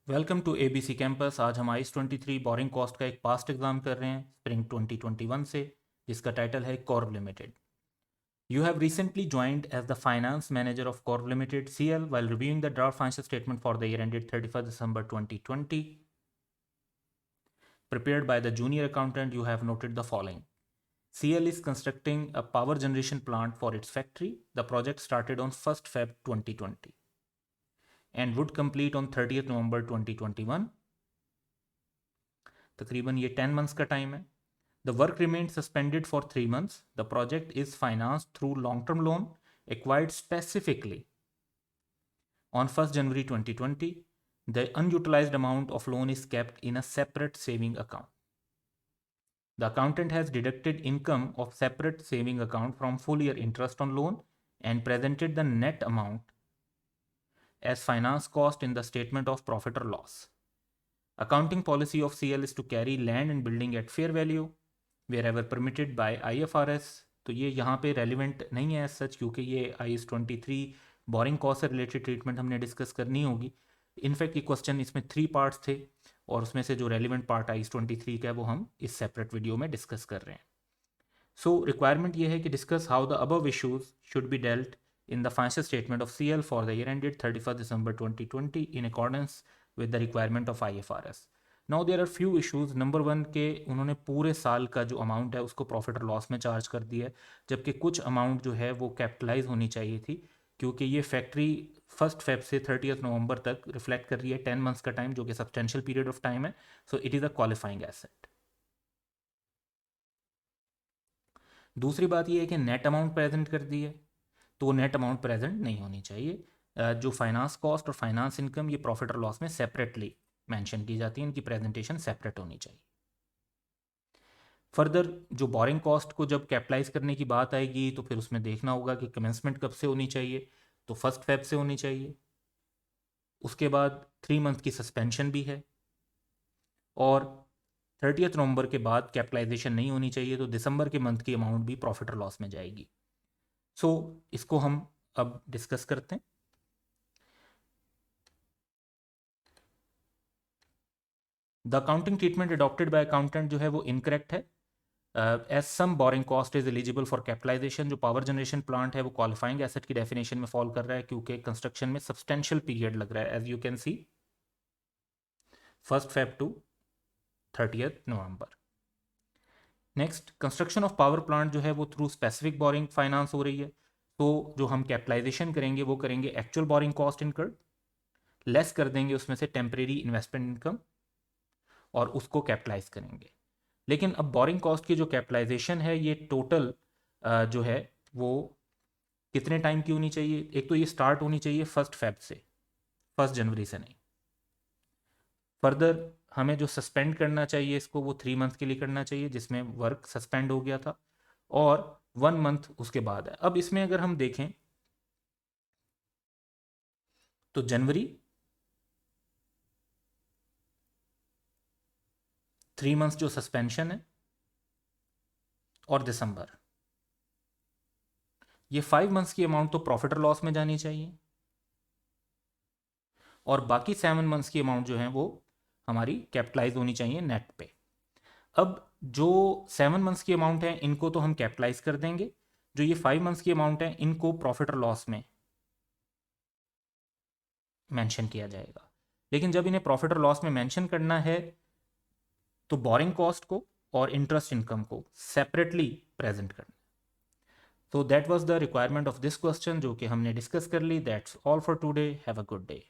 Welcome to ABC campus. आज हम ice 23 borrowing cost का एक पास्ट एग्जाम कर रहे हैं स्प्रिंग 2021 से, जिसका टाइटल है Corve limited. You have recently joined as the finance manager of Corve limited CL while reviewing the draft financial statement for the year ended 31 December 2020 prepared by the junior accountant. You have noted the following. CL is constructing a power generation plant for its factory. The project started on 1st Feb 2020 and would complete on 30th November 2021. तकरीबन ये 10 months का time है. The work remained suspended for 3 months. The project is financed through long-term loan acquired specifically on 1st January 2020. The unutilized amount of loan is kept in a separate saving account. The accountant has deducted income of separate saving account from full year interest on loan and presented the net amount as finance cost in the statement of profit or loss. Accounting policy of CL is to carry land and building at fair value wherever permitted by IFRS. तो ये यहाँ पे relevant नहीं है सच, क्योंकि ये IAS 23 borrowing cost से related treatment हमने डिस्कस करनी होगी. इनफैक्ट ये क्वेश्चन इसमें 3 पार्ट्स थे और उसमें से जो रेलिवेंट पार्ट IAS 23 का है वो हम इस सेपरेट वीडियो में डिस्कस कर रहे हैं. सो रिक्वायरमेंट ये है कि discuss how the above issues should be dealt in the financial statement of CL for the year ended 31st December 2020 in accordance with the requirement of IFRS. Now there are few issues. Number 1 के उन्होंने पूरे साल का जो amount है उसको profit और loss में चार्ज कर दिया है, जबकि कुछ अमाउंट जो है वो कैपिटलाइज होनी चाहिए थी, क्योंकि ये फैक्ट्री 1st Feb से 30th November तक रिफ्लेक्ट कर रही है 10 months का टाइम, जो कि सब्सटेंशियल पीरियड ऑफ टाइम है. So it is a qualifying asset. दूसरी बात ये है कि नेट अमाउंट प्रेजेंट कर दी है, तो वो नेट अमाउंट प्रेजेंट नहीं होनी चाहिए. जो फाइनेंस कॉस्ट और फाइनेंस इनकम ये प्रॉफिट और लॉस में सेपरेटली मेंशन की जाती है, इनकी प्रेजेंटेशन सेपरेट होनी चाहिए. फर्दर जो बोरिंग कॉस्ट को जब कैपिटलाइज करने की बात आएगी तो फिर उसमें देखना होगा कि कमेंसमेंट कब से होनी चाहिए, तो 1st Feb से होनी चाहिए. उसके बाद 3 month की सस्पेंशन भी है और 30th November के बाद कैपिटलाइजेशन नहीं होनी चाहिए, तो दिसंबर के मंथ की अमाउंट भी प्रॉफिट और लॉस में जाएगी. सो इसको हम अब डिस्कस करते हैं. The accounting treatment adopted by accountant जो है वो इनकरेक्ट है. As some boring cost is eligible for capitalization. जो पावर जनरेशन प्लांट है वो क्वालिफाइंग एसेट की डेफिनेशन में फॉल कर रहा है, क्योंकि कंस्ट्रक्शन में सब्सटेंशियल पीरियड लग रहा है, as you can see 1st Feb to 30th November. Next, construction of power plant जो है वो थ्रू स्पेसिफिक बोरिंग फाइनेंस हो रही है, तो जो हम कैपिटलाइजेशन करेंगे वो करेंगे actual borrowing cost incurred, less कर देंगे उसमें से टेम्परेरी इन्वेस्टमेंट इनकम और उसको कैपिटलाइज करेंगे. लेकिन अब बोरिंग कॉस्ट की जो कैपिटलाइजेशन है ये टोटल जो है वो कितने टाइम की होनी चाहिए. एक तो ये स्टार्ट होनी चाहिए 1st Feb से, 1st January से नहीं. फर्दर हमें जो सस्पेंड करना चाहिए इसको वो 3 month के लिए करना चाहिए, जिसमें वर्क सस्पेंड हो गया था, और 1 month उसके बाद है. अब इसमें अगर हम देखें तो जनवरी 3 months जो सस्पेंशन है और दिसंबर, ये 5 months की अमाउंट तो प्रॉफिट और लॉस में जानी चाहिए और बाकी 7 months की अमाउंट जो है वो हमारी कैपिटलाइज होनी चाहिए नेट पे. अब जो 7 months की अमाउंट है इनको तो हम कैपिटलाइज कर देंगे, जो ये 5 months की अमाउंट है इनको प्रॉफिट और लॉस में मेंशन किया जाएगा. लेकिन जब इन्हें प्रॉफिट और लॉस में मेंशन करना है तो बोरिंग कॉस्ट को और इंटरेस्ट इनकम को सेपरेटली प्रेजेंट करना. तो that was the requirement of this question जो कि हमने डिस्कस कर ली. That's all for today. Have a good day.